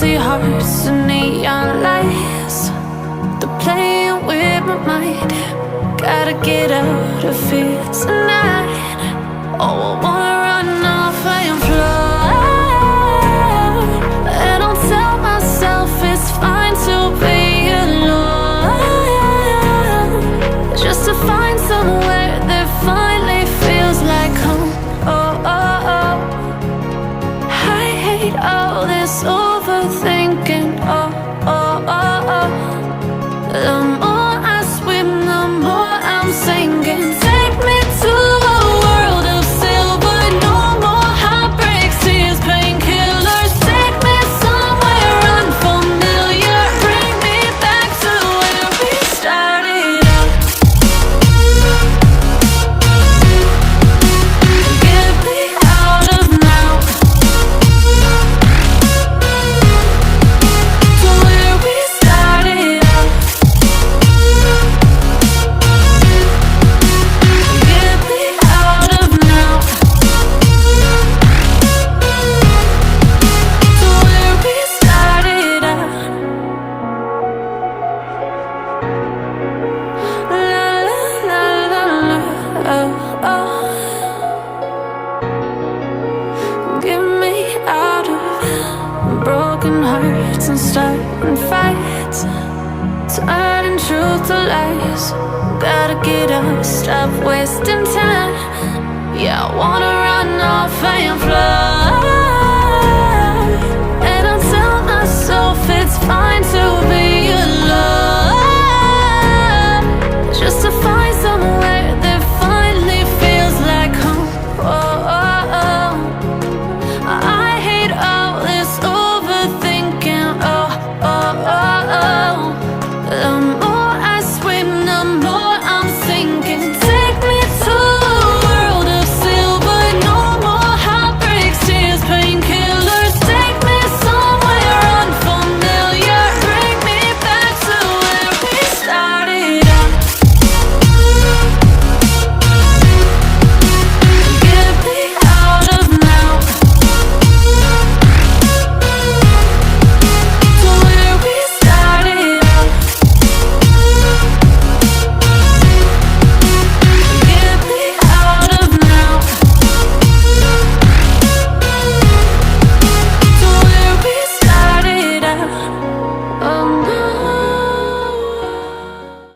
empty hearts and neon lights. They're playing with my mind. Gotta get out of here tonight. Oh, I wanna run off and fly. And I'll tell myself it's fine to be alone, just to find somewhere that finally feels like home. Oh, oh, oh. I hate all this overthinking. Oh, oh, oh, oh. The more I swim, the more I'm sinking. Take me to a world of silver. No more heartbreaks, tears, painkillers. Take me somewhere unfamiliar. Bring me back to where we started out. Get me out of now, to where we started out. Get me out of now, to where we started out. La la la la la, oh, oh. Get me out of broken hearts and starting fights, turning truth to lies. Gotta get up, stop wasting time. Yeah, I wanna run off and fly.